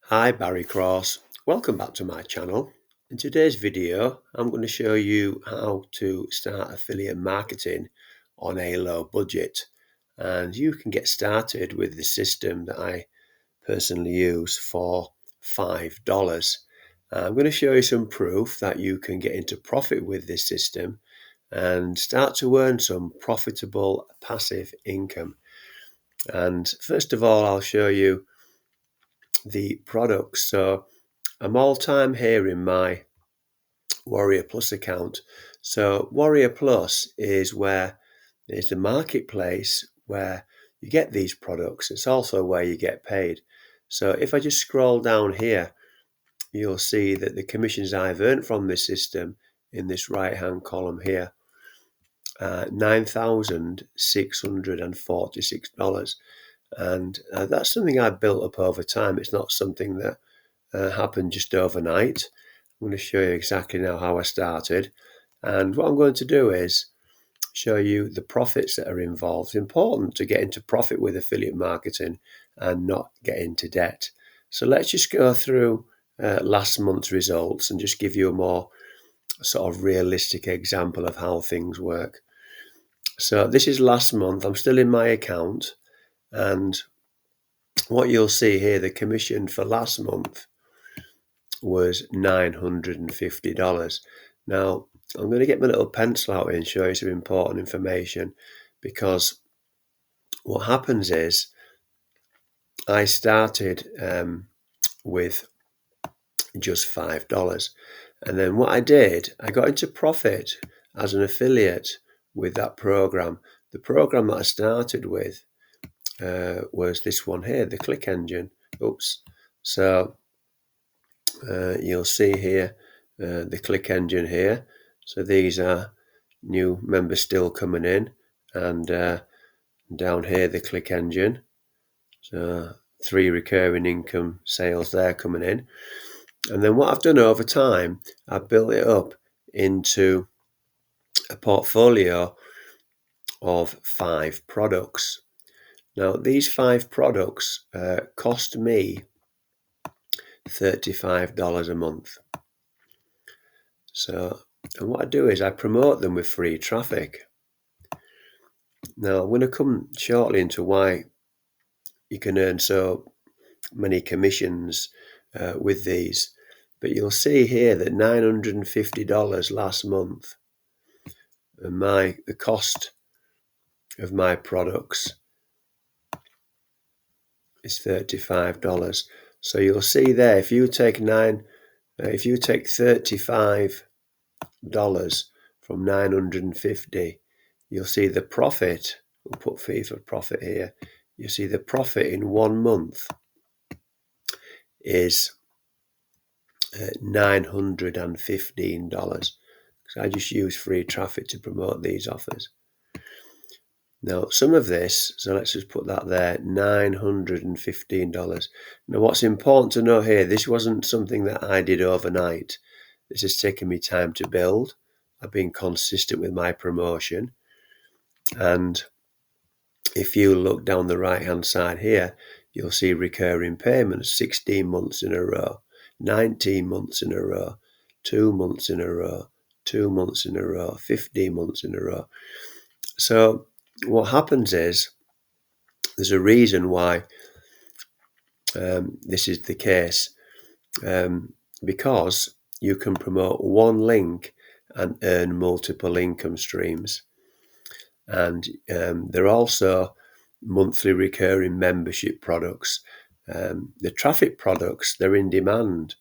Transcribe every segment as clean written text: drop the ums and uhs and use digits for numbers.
Hi, Barry Cross. Welcome back to my channel. In today's video, I'm going to show you how to start affiliate marketing on a low budget. And you can get started with the system that I personally use for $5. I'm going to show you some proof that you can get into profit with this system and start to earn some profitable passive income. And first of all, I'll show you the products. So I'm all time here in my Warrior Plus account. So Warrior Plus is the marketplace where you get these products. It's also where you get paid. So if I just scroll down here, you'll see that the commissions I've earned from this system in this right hand column here, $9,646. And that's something I built up over time. It's not something that happened just overnight. I'm going to show you exactly now how I started. And what I'm going to do is show you the profits that are involved. It's important to get into profit with affiliate marketing and not get into debt. So let's just go through last month's results and just give you a more sort of realistic example of how things work. So this is last month. I'm still in my account, and what you'll see here, the commission for last month was $950. Now, I'm going to get my little pencil out here and show you some important information, because what happens is I started with just $5. And then what I did, I got into profit as an affiliate with that program. The program that I started with was this one here, the Click Engine. Oops. So you'll see here the Click Engine here. So these are new members still coming in, and down here the Click Engine. So 3 recurring income sales there coming in. And then what I've done over time, I've built it up into a portfolio of 5 products. Now these 5 products cost me $35 a month. So, and what I do is I promote them with free traffic. Now I'm going to come shortly into why you can earn so many commissions with these, but you'll see here that $950 last month, and the cost of my products is $35. So you'll see there, if you take $35 from 950, you'll see the profit. We'll put fee for profit here. You see the profit in 1 month is $915. So I just use free traffic to promote these offers. Now some of this, so let's just put that there, $915. Now what's important to know here, this wasn't something that I did overnight. This has taken me time to build. I've been consistent with my promotion. And if you look down the right hand side here, you'll see recurring payments, 16 months in a row, 19 months in a row, 2 months in a row, 2 months in a row, 15 months in a row. So what happens is, there's a reason why this is the case, because you can promote one link and earn multiple income streams. And there are also monthly recurring membership products. The traffic products, they're in demand.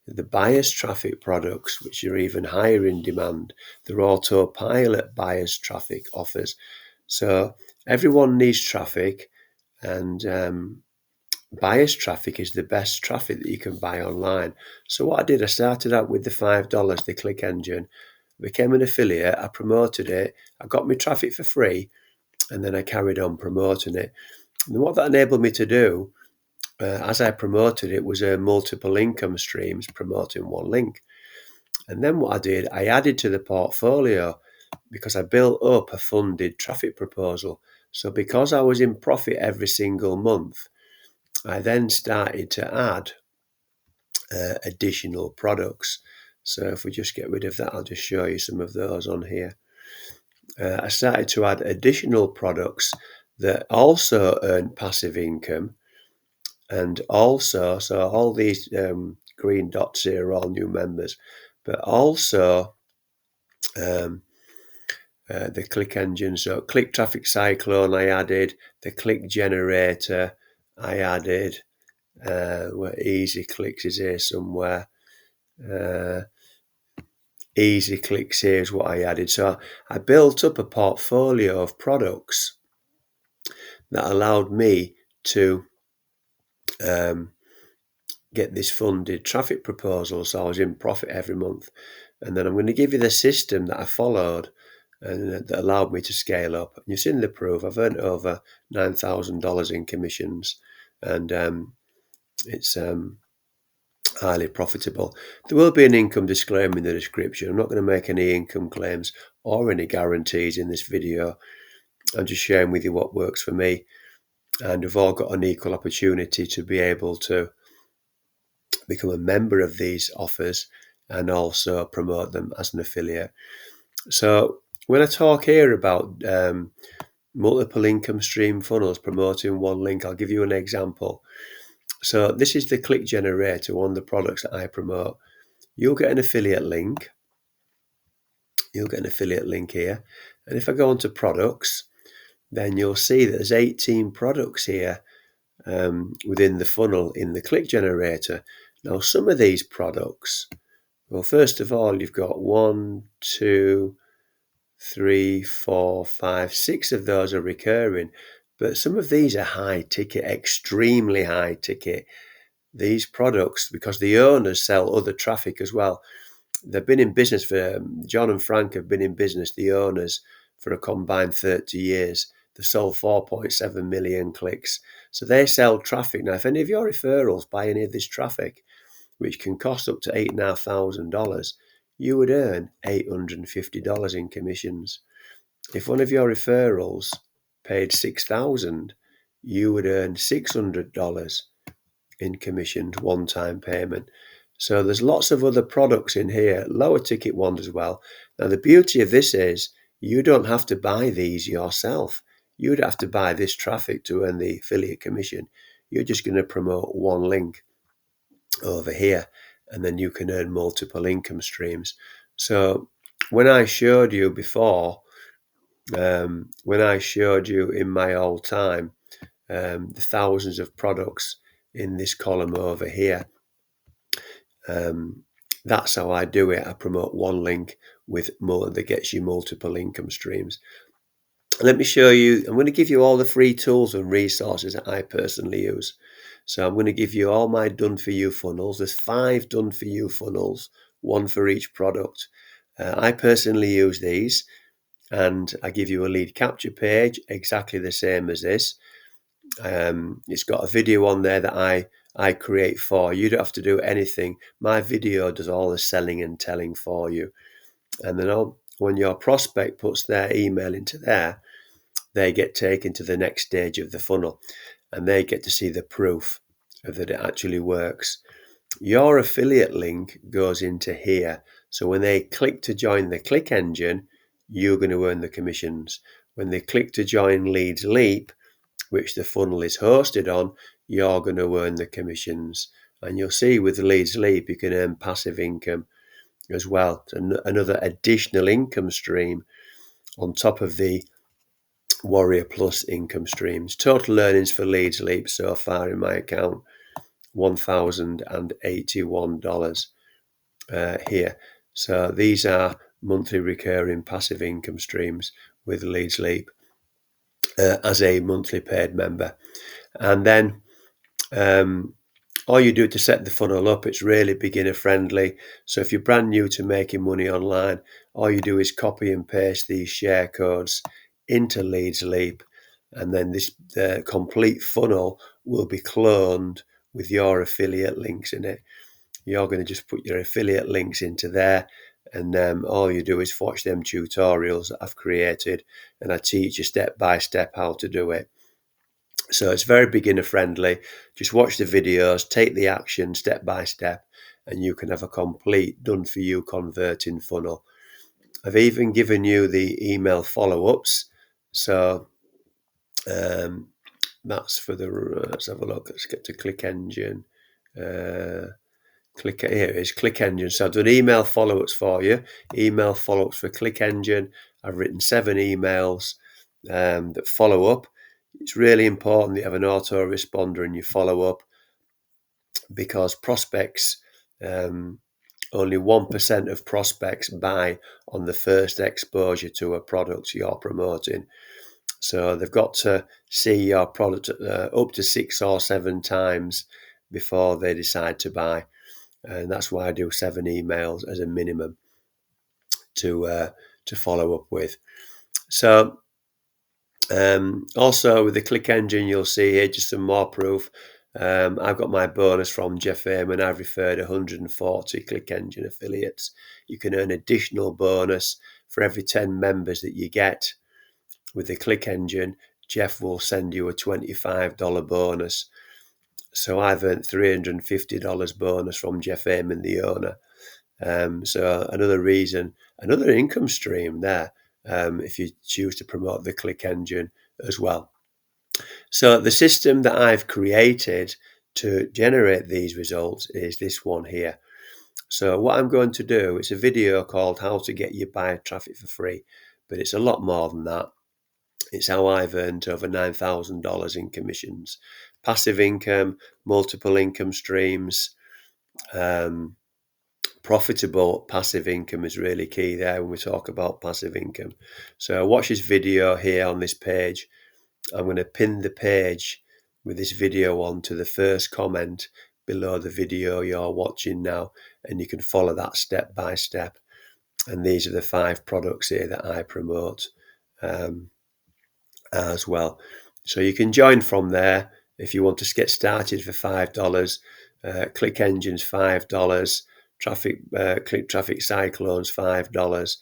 The buyer's traffic products, which are even higher in demand, they're autopilot buyer's traffic offers. So everyone needs traffic, and buyer's traffic is the best traffic that you can buy online. So what I did, I started out with the $5, the Click Engine, became an affiliate, I promoted it, I got my traffic for free, and then I carried on promoting it. And what that enabled me to do, as I promoted it, was multiple income streams promoting one link. And then what I did, I added to the portfolio, because I built up a funded traffic proposal. So because I was in profit every single month, I then started to add additional products. So if we just get rid of that, I'll just show you some of those on here. I started to add additional products that also earn passive income, and also, so all these green dots here are all new members, but also the click engine. So Click Traffic Cyclone I added, the click generator I added, where Easy Clicks is here somewhere. Easy Clicks here is what I added. So I built up a portfolio of products that allowed me to get this funded traffic proposal. So I was in profit every month. And then I'm going to give you the system that I followed and that allowed me to scale up. And you've seen the proof. I've earned over $9,000 in commissions, and it's highly profitable. There will be an income disclaimer in the description. I'm not going to make any income claims or any guarantees in this video. I'm just sharing with you what works for me. And we've all got an equal opportunity to be able to become a member of these offers and also promote them as an affiliate. So when I talk here about multiple income stream funnels promoting one link, I'll give you an example. So this is the click generator, one of the products that I promote. You'll get an affiliate link. You'll get an affiliate link here. And if I go onto products, then you'll see that there's 18 products here within the funnel in the click generator. Now, some of these products, well, first of all, you've got 1, 2, 3, 4, 5, 6 of those are recurring, but some of these are high ticket, extremely high ticket. These products, because the owners sell other traffic as well. They've been in business for, John and Frank have been in business, the owners, for a combined 30 years. They've sold 4.7 million clicks. So they sell traffic. Now, if any of your referrals buy any of this traffic, which can cost up to $8,500, you would earn $850 in commissions. If one of your referrals paid $6,000, you would earn $600 in commissions, one-time payment. So there's lots of other products in here, lower ticket ones as well. Now, the beauty of this is you don't have to buy these yourself. You'd have to buy this traffic to earn the affiliate commission. You're just going to promote one link over here, and then you can earn multiple income streams. So when I showed you before, when I showed you in my old time, the thousands of products in this column over here, that's how I do it. I promote one link with more that gets you multiple income streams. Let me show you. I'm going to give you all the free tools and resources that I personally use. So I'm going to give you all my done for you funnels. There's 5 done for you funnels, one for each product. I personally use these, and I give you a lead capture page exactly the same as this. It's got a video on there that I create for you. You don't have to do anything. My video does all the selling and telling for you. And then when your prospect puts their email into there, they get taken to the next stage of the funnel, and they get to see the proof that it actually works. Your affiliate link goes into here. So when they click to join the click engine, you're going to earn the commissions. When they click to join Leads Leap, which the funnel is hosted on, you're going to earn the commissions. And you'll see with Leads Leap, you can earn passive income as well. Another additional income stream on top of the Warrior Plus income streams. Total earnings for Leads Leap so far in my account, $1,081 here. So these are monthly recurring passive income streams with Leads Leap as a monthly paid member. And then all you do to set the funnel up, it's really beginner friendly. So if you're brand new to making money online, all you do is copy and paste these share codes into Leads Leap, and then the complete funnel will be cloned with your affiliate links in it. You're going to just put your affiliate links into there, and all you do is watch them tutorials that I've created, and I teach you step by step how to do it. So it's very beginner friendly. Just watch the videos, take the action step by step, and you can have a complete done-for-you converting funnel. I've even given you the email follow-ups. So that's for the, let's have a look. Let's get to ClickEngine. Here it is, ClickEngine. So I've done email follow-ups for you. Email follow-ups for ClickEngine. I've written 7 emails that follow up. It's really important that you have an autoresponder in your follow-up, because prospects, only 1% of prospects buy on the first exposure to a product you're promoting. So they've got to see your product up to 6 or 7 times before they decide to buy. And that's why I do 7 emails as a minimum to follow up with. So also with the ClickEngine, you'll see here just some more proof. I've got my bonus from Jeff Amon. I've referred 140 ClickEngine affiliates. You can earn additional bonus for every 10 members that you get. With the ClickEngine, Jeff will send you a $25 bonus. So I've earned $350 bonus from Jeff Amon, the owner. So another reason, another income stream there, if you choose to promote the ClickEngine as well. So the system that I've created to generate these results is this one here. So what I'm going to do, it's a video called How to Get Your Buyer Traffic for Free, but it's a lot more than that. It's how I've earned over $9,000 in commissions, passive income, multiple income streams. Profitable passive income is really key there when we talk about passive income. So watch this video here on this page. I'm going to pin the page with this video on to the first comment below the video you're watching now, and you can follow that step by step. And these are the 5 products here that I promote as well. So you can join from there if you want to get started for $5. ClickEngine's $5. Click Traffic Cyclones $5.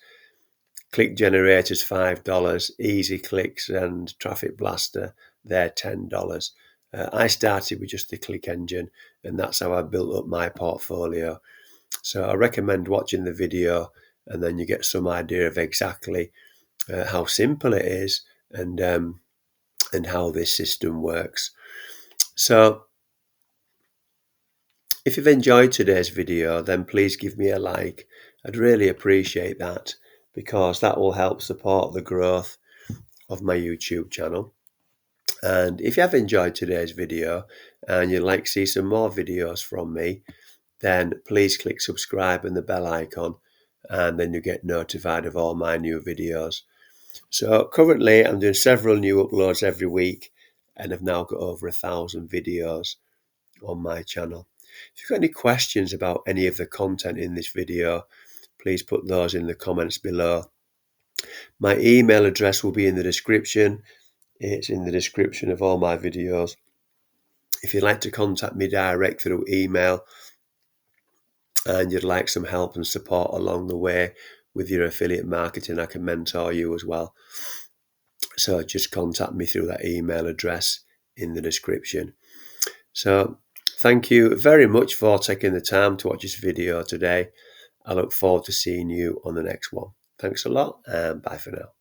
Click Generators $5. Easy Clicks and Traffic Blaster, they're $10. I started with just the ClickEngine, and that's how I built up my portfolio. So I recommend watching the video, and then you get some idea of exactly how simple it is and how this system works. So if you've enjoyed today's video, then please give me a like. I'd really appreciate that, because that will help support the growth of my YouTube channel. And if you have enjoyed today's video and you'd like to see some more videos from me, then please click subscribe and the bell icon, and then you get notified of all my new videos. So currently I'm doing several new uploads every week, and I've now got over 1,000 videos on my channel. If you've got any questions about any of the content in this video, please put those in the comments below. My email address will be in the description. It's in the description of all my videos. If you'd like to contact me direct through email and you'd like some help and support along the way with your affiliate marketing, I can mentor you as well. So just contact me through that email address in the description. So thank you very much for taking the time to watch this video today. I look forward to seeing you on the next one. Thanks a lot, and bye for now.